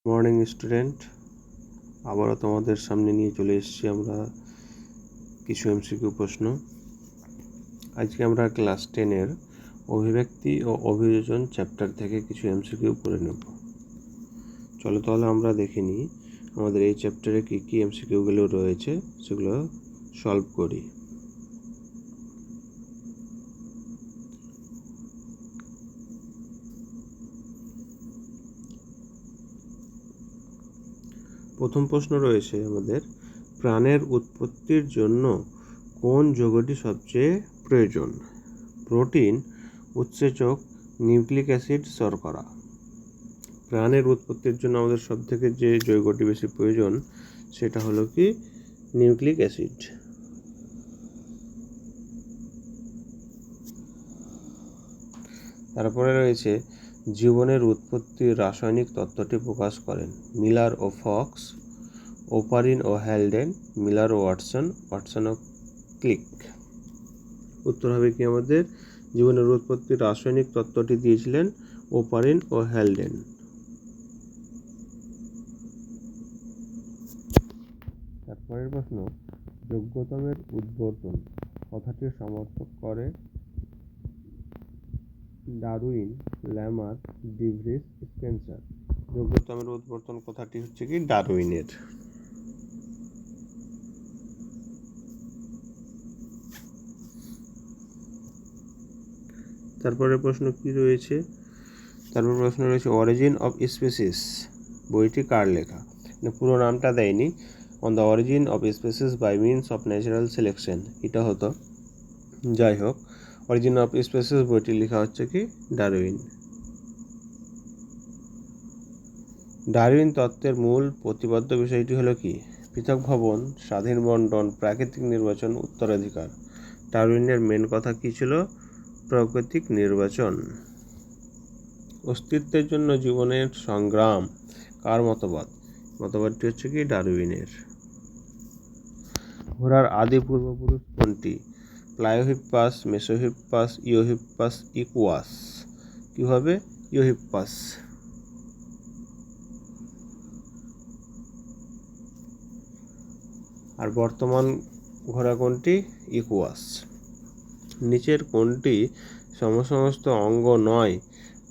Morning student, আবারও তোমাদের সামনে নিয়ে চলে এসেছি আমরা কিছু এমসিকিউ প্রশ্ন। আজকে আমরা ক্লাস 10-এর অভিব্যক্তি ও অভিযোজন চ্যাপ্টার থেকে কিছু এমসিকিউ করে নেব। চলো তাহলে আমরা দেখে নিই আমাদের এই চ্যাপ্টারে কী কী এমসিকিউগুলো রয়েছে, সেগুলো সলভ করি। প্রথম প্রশ্ন রয়েছে আমাদের, প্রাণের উৎপত্তির জন্য কোন যৌগটি সবচেয়ে প্রয়োজন? প্রোটিন, উৎসেচক, নিউক্লিক অ্যাসিড, শর্করা। প্রাণের উৎপত্তির জন্য আমাদের সবথেকে যে যৌগটি বেশি প্রয়োজন সেটা হলো কি নিউক্লিক অ্যাসিড। তারপরে রয়েছে জীবনের উৎপত্তির রাসায়নিক তত্ত্বটি প্রকাশ করেন মিলার ও ফক্স, ওপারিন ও হ্যালডেন, মিলার ও ওয়াটসন, ওয়াটসন ও ক্লিক। উত্তর হবে কি আমাদের জীবনের উৎপত্তির রাসায়নিক তত্ত্বটি দিয়েছিলেন ওপারিন ও হ্যালডেন। তারপরের প্রশ্ন, যোগ্যতমের উদ্বর্তন কথাটির সমর্থক করে ডারউইন, ল্যামার, ডিভ্রিস, স্পেন্সার। যোগ্যতমের উদ্বর্তন কথাটি হচ্ছে কি ডারউইনের। তারপরে প্রশ্ন কি রয়েছে? তারপর প্রশ্ন রয়েছে অরিজিন অফ স্পিসিস বইটি কার লেখা? পুরো নামটা দেয়নি। On the origin of species by means of natural selection এটা হতো। যাই হোক, অরিজিন অফ স্পিসিস বইটি লেখা হচ্ছে কি ডারউইন। ডারউইন তত্ত্বের মূল প্রতিপাদ্য বিষয়টি হলো কি? পৃথক ভবন, স্বাধীন বণ্টন, প্রাকৃতিক নির্বাচন, উত্তরাধিকার। ডারউইনের মেন কথা কি ছিল? প্রাকৃতিক নির্বাচন। অস্তিত্বের জন্য জীবনের সংগ্রাম কার মতবাদ? মতবাদটি হচ্ছে কি ডারউইনের। ঘোড়ার আদি পূর্বপুরুষ কোনটি? প্লায়োহিপ্পাস, মেসোহিপ্পাস, ইওহিপ্পাস, ইকুয়াস। কি হবে? ইওহিপ্পাস। আর বর্তমান ঘোড়া কোনটি? ইকুয়াস। নিচের কোনটি সমস্ত অঙ্গ নয়?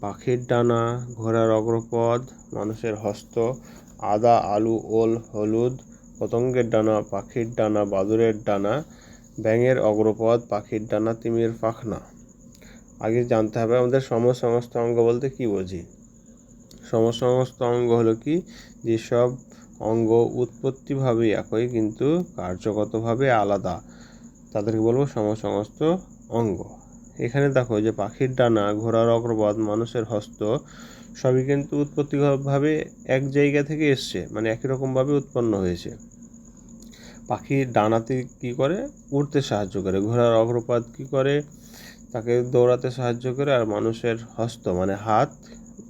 পাখির ডানা, ঘোড়ার অগ্রপদ, মানুষের হস্ত, আদা, আলু, ওল, হলুদ, পতঙ্গের ডানা, পাখির ডানা, বাদুড়ের ডানা, ব্যাঙের অগ্রপদ, পাখির ডানা, তিমির পাখনা। আগে জানতে হবে আমাদের সমস্ত অঙ্গ বলতে কি বুঝি। সমস্ত অঙ্গ হলো কি যেসব অঙ্গ উৎপত্তিভাবে একই কিন্তু কার্যগতভাবে আলাদা, তাদেরকে বলবো সমস্ত অঙ্গ। এখানে দেখো যে পাখির ডানা, ঘোড়ার অগ্রপদ, মানুষের হস্ত সবই কিন্তু উৎপত্তিভাবে এক জায়গা থেকে এসছে, মানে একই রকমভাবে উৎপন্ন হয়েছে। পাখির ডানাতে কি করে? উড়তে সাহায্য করে। ঘোড়ার অগ্রপদ কি করে? তাকে দৌড়াতে সাহায্য করে। আর মানুষের হস্ত মানে হাত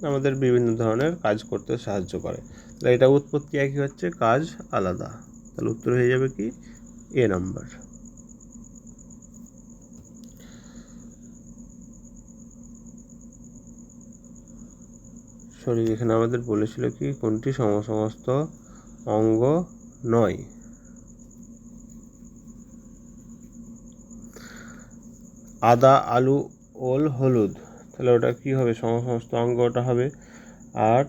আমাদের বিভিন্ন ধরনের কাজ করতে সাহায্য করে। তাহলে এটা উৎপত্তি একই হচ্ছে, কাজ আলাদা। তাহলে উত্তর হয়ে যাবে কি এ নাম্বার। সরি, এখানে আমাদের বলেছিল কি কোনটি সমস্ত অঙ্গ নয়। আদা, আলু, ওল, হলুদ, তাহলে ওটা কি হবে? সমস্ত অঙ্গ ওটা হবে। আর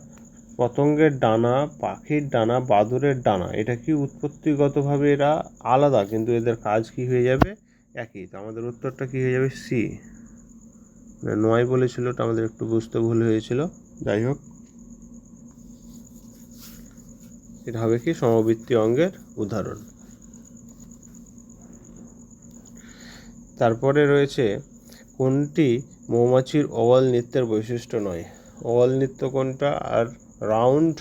পতঙ্গের ডানা, পাখির ডানা, বাদুড়ের ডানা, এটা কি উৎপত্তিগতভাবে এরা আলাদা কিন্তু এদের কাজ কি হয়ে যাবে? একই। তো আমাদের উত্তরটা কি হয়ে যাবে? সি। নয় বলেছিল, ওটা আমাদের একটু বুঝতে ভুল হয়েছিল। যাই হোক, এটা হবে কি সমবৃত্তি অঙ্গের উদাহরণ। তারপরে রয়েছে কোনটি মৌমাছির ওভাল নৃত্যের বৈশিষ্ট্য নয়? ওভাল নৃত্য কোনটা? আর রাউন্ড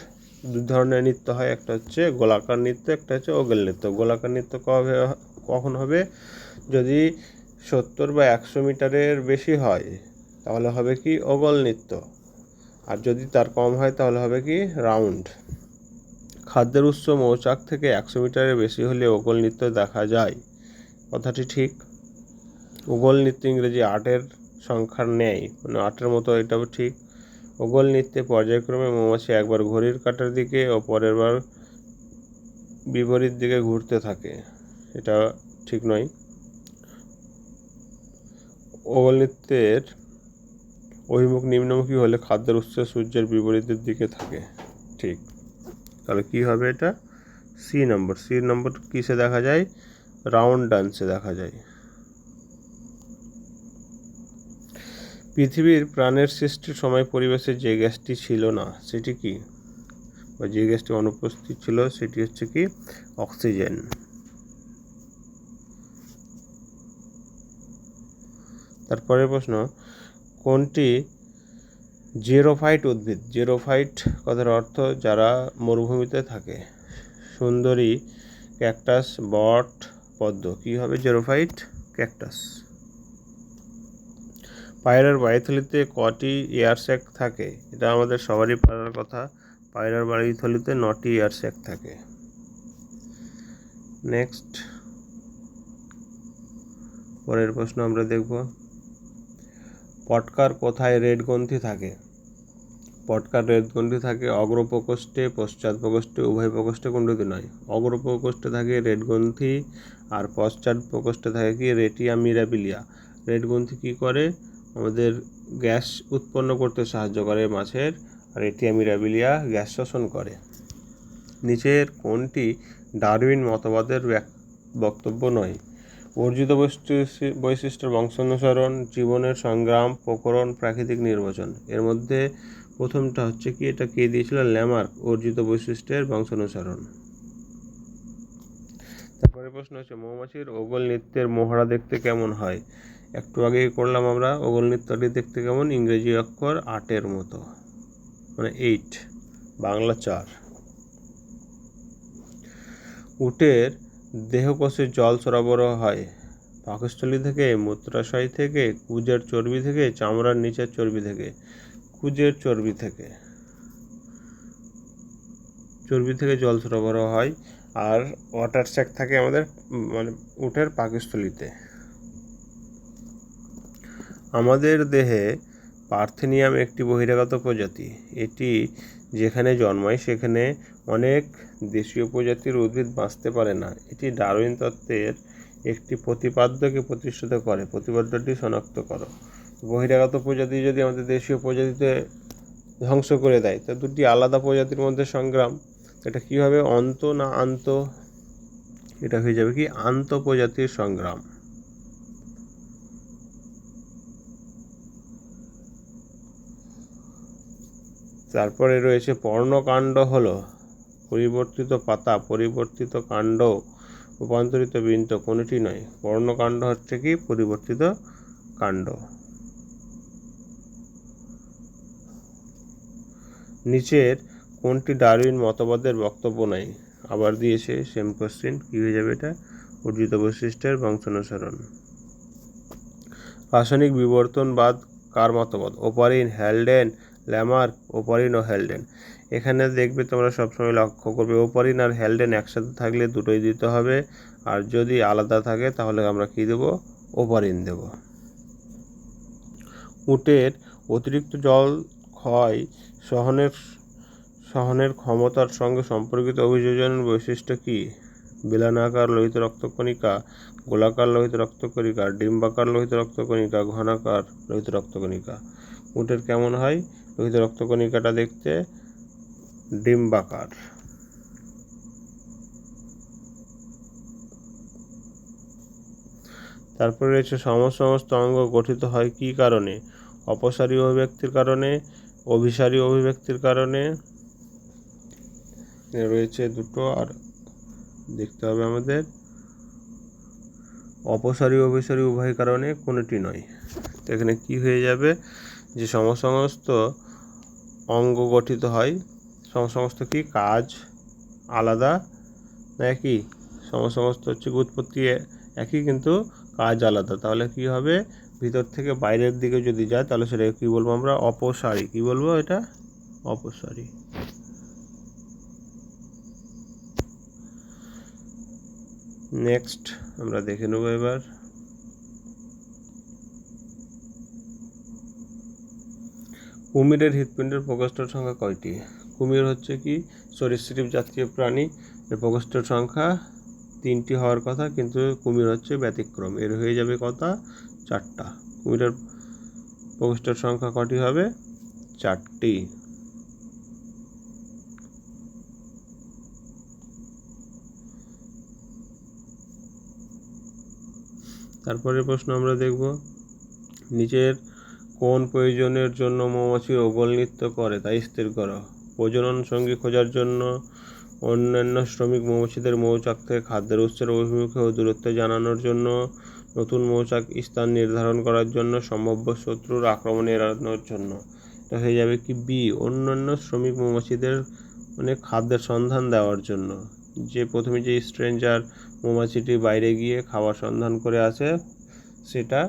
দু ধরনের নৃত্য হয়, একটা হচ্ছে গোলাকার নৃত্য, একটা হচ্ছে ওগেল নৃত্য। গোলাকার নৃত্য কখন হবে? যদি 70 বা 100 মিটারের বেশি হয় তাহলে হবে কি ওগল নৃত্য, আর যদি তার কম হয় তাহলে হবে কি রাউন্ড। খাদ্যের উৎস মৌচাক থেকে 100 মিটারের বেশি হলে ওগল নৃত্য দেখা যায়। কথাটি ঠিক। ওগল নৃত্য ইংরেজি 8-এর সংখ্যার ন্যায়, মানে 8-এর মতো, এটাও ঠিক। ওগল নৃত্যে পর্যায়ক্রমে মৌমাছি একবার ঘড়ির কাঁটার দিকে ও পরের বার বিপরীত দিকে ঘুরতে থাকে, এটা ঠিক নয়। ওগল নৃত্যের অভিমুখ নিম্নমুখী হলে খাদ্যের উৎস সূর্যের বিপরীতের দিকে থাকে, ঠিক। তাহলে কি হবে এটা? সি নম্বর কিসে দেখা যায়? রাউন্ড ডান্সে দেখা যায়। পৃথিবীর প্রাণের সৃষ্টির সময় পরিবেশে যে গ্যাসটি ছিল না সেটি কি, বা যে গ্যাসটি অনুপস্থিত ছিল সেটি হচ্ছে কি? অক্সিজেন। তারপরের প্রশ্ন, কোনটি জেরোফাইট উদ্ভিদ? জেরোফাইট কথার অর্থ যারা মরুভূমিতে থাকে। সুন্দরী, ক্যাকটাস, বট, পদ্ম। কি হবে জেরোফাইট? ক্যাকটাস। পায়রার বায়ুথলিতে কটি এয়ার স্যাক থাকে? এটা আমাদের সবারই পারার কথা। পায়রার বায়ুথলিতে 9টি এয়ার স্যাক থাকে। নেক্সট, পরের প্রশ্ন আমরা দেখব, পটকার কোথায় রেড গ্রন্থি থাকে? পটকার রেড গ্রন্থি থাকে অগ্রপ্রকোষ্ঠে, পশ্চাৎ প্রকোষ্ঠে, উভয় প্রকোষ্ঠে, কোনটিতে নয়। অগ্রপ্রকোষ্ঠে থাকে রেড গ্রন্থি, আর পশ্চাৎ প্রকোষ্ঠে থাকে কি? রেটিয়া মিরাবিলিয়া। রেড গ্রন্থি কী করে? আমাদের গ্যাস উৎপন্ন করতে সাহায্য করে মাছের, আর রেটিয়া মিরাবিলিয়া গ্যাস শোষণ করে। নিচের কোনটি ডারউইন মতবাদের বক্তব্য নয়? অর্জিত বৈশিষ্ট্যের বংশানুসরণ, জীবনের সংগ্রাম, প্রকরণ, প্রাকৃতিক নির্বাচন। এর মধ্যে প্রথমটা হচ্ছে কি? এটা কে দিয়েছিল? ল্যামার্ক, অর্জিত বৈশিষ্ট্যের বংশানুসরণ। তারপরে প্রশ্ন হচ্ছে, মৌমাছির ওগল নৃত্যের মহড়া দেখতে কেমন হয়? একটু আগেই করলাম আমরা। ওগল নৃত্যটি দেখতে কেমন? ইংরেজি অক্ষর 8-এর মতো, মানে 8, বাংলা 4। উটের দেহকোষে জল সরবরাহ হয় পাকস্থলী থেকে, মূত্রাশয় থেকে, কুজের চর্বি থেকে, চামড়ার নিচের চর্বি থেকে। কুজের চর্বি থেকে জল সরবরাহ হয়। আর ওয়াটার স্যাক থাকে আমাদের মানে উটের পাকস্থলীতে। আমাদের দেহে পার্থেনিয়াম একটি বহিরাগত প্রজাতি। এটি যেখানে জন্মায় সেখানে অনেক দেশীয় প্রজাতির উদ্ভিদ বাঁচতে পারে না। এটি ডারউইন তত্ত্বের একটি প্রতিপাদ্যকে প্রতিষ্ঠিত করে। প্রতিপাদ্যটি শনাক্ত করো। বহিরাগত প্রজাতি যদি আমাদের দেশীয় প্রজাতিতে ধ্বংস করে দেয়, তা দুটি আলাদা প্রজাতির মধ্যে সংগ্রাম, এটা কী হবে? অন্ত না আন্ত? এটা হয়ে যাবে কি? আন্ত প্রজাতির সংগ্রাম। তারপরে রয়েছে পর্ণকাণ্ড হলো পরিবর্তিত পাতা, পরিবর্তিত কাণ্ড, রূপান্তরিত বৃন্ত, কোনটি নয়? পর্ণকাণ্ড হচ্ছে কি? পরিবর্তিত কাণ্ড। নিচের কোনটি ডারউইন মতবাদের বক্তব্য নয়? আবার দিয়েছে সেম কোশ্চেন, কি হয়ে যাবে এটা? অর্জিত বৈশিষ্ট্যের বংশানুসরণ। রাসায়নিক বিবর্তনবাদ কার মতবাদ? ওপারিন, হ্যালডেন, ল্যামার্ক, ওপারিন ও হ্যালডেন। এখানে দেখবে তোমরা সবসময় লক্ষ্য করবে, ওপারিন আর হ্যালডেন একসাথে থাকলে দুটোই দিতে হবে, আর যদি আলাদা থাকে তাহলে আমরা কি দেব? ওপারিন দেব। উটের অতিরিক্ত জল ক্ষয় সহনের ক্ষমতার সঙ্গে সম্পর্কিত অভিযোজনের বৈশিষ্ট্য কি? বেলনাকার লোহিত রক্তকণিকা, গোলাকার লোহিত রক্তকণিকা, ডিম্বাকার লোহিত রক্তকণিকা, ঘনাকার লোহিত রক্তকণিকা। উটের কেমন হয় লোহিত রক্তকণিকাটা দেখতে? ডিম্বাকার। তারপরে রয়েছে সমস্ত অঙ্গ গঠিত হয় কি কারণে? অপসারী অভিব্যক্তির কারণে, অভিসারী অভিব্যক্তির কারণে। রয়েছে দুটো, আর দেখতে হবে আমাদের অপসারী অভিসারী উভয় কারণে, কোনটি নয়। তো এখানে কি হয়ে যাবে? যে সমস্ত অঙ্গ গঠিত হয়, সমস্ত কি কাজ আলাদা না একই? সমস্ত হচ্ছে উৎপত্তি একই কিন্তু কাজ আলাদা। তাহলে কি হবে? ভিতর থেকে বাইরের দিকে যদি যায় তাহলে সেটাকে কি বলবো আমরা? অপসারী। কি বলবো এটা? অপসারী। নেক্সট আমরা দেখে নেব এবার, কুমিরের হৃৎপিণ্ডের প্রকোষ্ঠের সংখ্যা কয়টি? কুমির হচ্ছে কি সরীসৃপ জাতীয় প্রাণী, এর প্রকোষ্ঠের সংখ্যা 3টি হওয়ার কথা, কিন্তু কুমির হচ্ছে ব্যতিক্রম, এর হয়ে যাবে কটা? 4টা। কুমিরের প্রকোষ্ঠের সংখ্যা কটি হবে? 4টি। তারপরের প্রশ্ন আমরা দেখব, নিচের কোন প্রয়োজনের জন্য মৌমাছি ওগল নৃত্য করে তা স্থির করো। প্রজনন সঙ্গী খোঁজার জন্য, অন্যান্য শ্রমিক মৌমাছিদের মৌচাক থেকে খাদ্যের উৎসের অভিমুখে ও দূরত্বে জানানোর জন্য, নতুন মৌচাক স্থান নির্ধারণ করার জন্য, সম্ভাব্য শত্রুর আক্রমণ এড়ানোর জন্য। এটা হয়ে যাবে কি বি, অন্যান্য শ্রমিক মৌমাছিদের মানে খাদ্যের সন্ধান দেওয়ার জন্য। যে প্রথমে যে স্ট্রেঞ্জার মৌমাছিটি বাইরে গিয়ে খাবার সন্ধান করে আসে, সেটা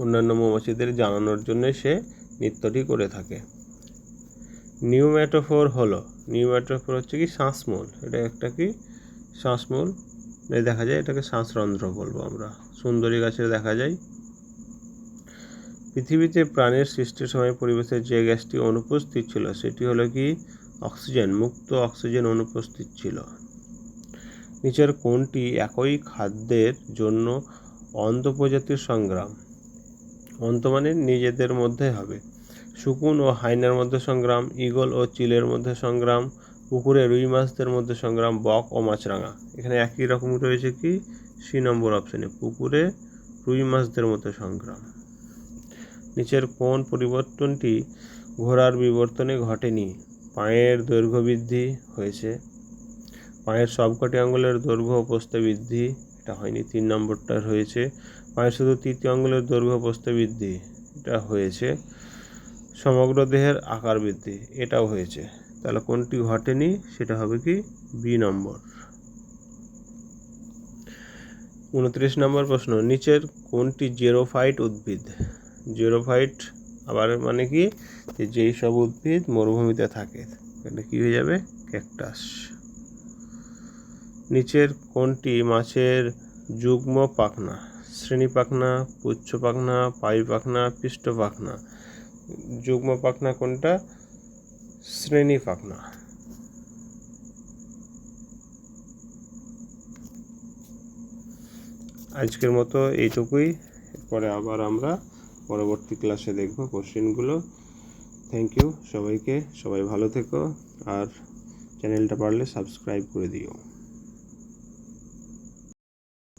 অন্যান্য মৌমাছিদের জানানোর জন্য সে নৃত্যটি করে থাকে। নিউম্যাটোফোর হলো, নিউম্যাটোফোর হচ্ছে কি শ্বাসমূল, এটা একটা কি শ্বাসমূল, দেখা যায় এটাকে শ্বাসরন্ধ্র বলবো আমরা। সুন্দরী গাছের দেখা যায়। পৃথিবীতে প্রাণের সৃষ্টির সময় পরিবেশের যে গ্যাসটি অনুপস্থিত ছিল সেটি হলো কি অক্সিজেন, মুক্ত অক্সিজেন অনুপস্থিত ছিল। নিচের কোনটি একই খাদ্যের জন্য অন্তঃপ্রজাতির সংগ্রাম? অন্ত মানে নিজেদের মধ্যে হবে। শকুন ও হাইনার মধ্যে সংগ্রাম, ঈগল ও চিলের মধ্যে সংগ্রাম, পুকুরে রুই মাছদের মধ্যে সংগ্রাম, বক ও মাছরাঙা। এখানে একই রকম রয়েছে কি সি নম্বর অপশানে, পুকুরে রুই মাছদের মধ্যে সংগ্রাম। নিচের কোন পরিবর্তনটি ঘোড়ার বিবর্তনে ঘটেনি? পায়ের দৈর্ঘ্য বৃদ্ধি হয়েছে, পায়ের সবকটি আঙ্গুলের দৈর্ঘ্য ও প্রস্থে বৃদ্ধি, এটা হয়নি। 3 নম্বরটা হয়েছে। পায়ের শুধু তৃতীয় আঙ্গুলের দৈর্ঘ্য প্রস্থে বৃদ্ধি, এটা হয়েছে। সমগ্র দেহের আকার বৃদ্ধি, এটাও হয়েছে। তাহলে কোনটি ঘটেনি? সেটা হবে কি বি নম্বর। 29 নম্বর প্রশ্ন, নিচের কোনটি জেরোফাইট উদ্ভিদ? জেরোফাইট আবার মানে কি যেই সব উদ্ভিদ মরুভূমিতে থাকে, এটা কি হয়ে যাবে? ক্যাকটাস। নিচের কোনটি মাছের যুগ্ম পাখনা? শ্রেণী পাখনা, পুচ্ছ পাখনা, পাই পাখনা, পৃষ্ঠ পাখনা। যুগ্ম পাখনা কোনটা? শ্রেণী পাখনা। আজকের মতো এইটুকুই, এরপরে আবার আমরা পরবর্তী ক্লাসে দেখব কোশ্চেনগুলো। থ্যাংক ইউ সবাইকে, সবাই ভালো থেকো, আর চ্যানেলটা পারলে সাবস্ক্রাইব করে দিও।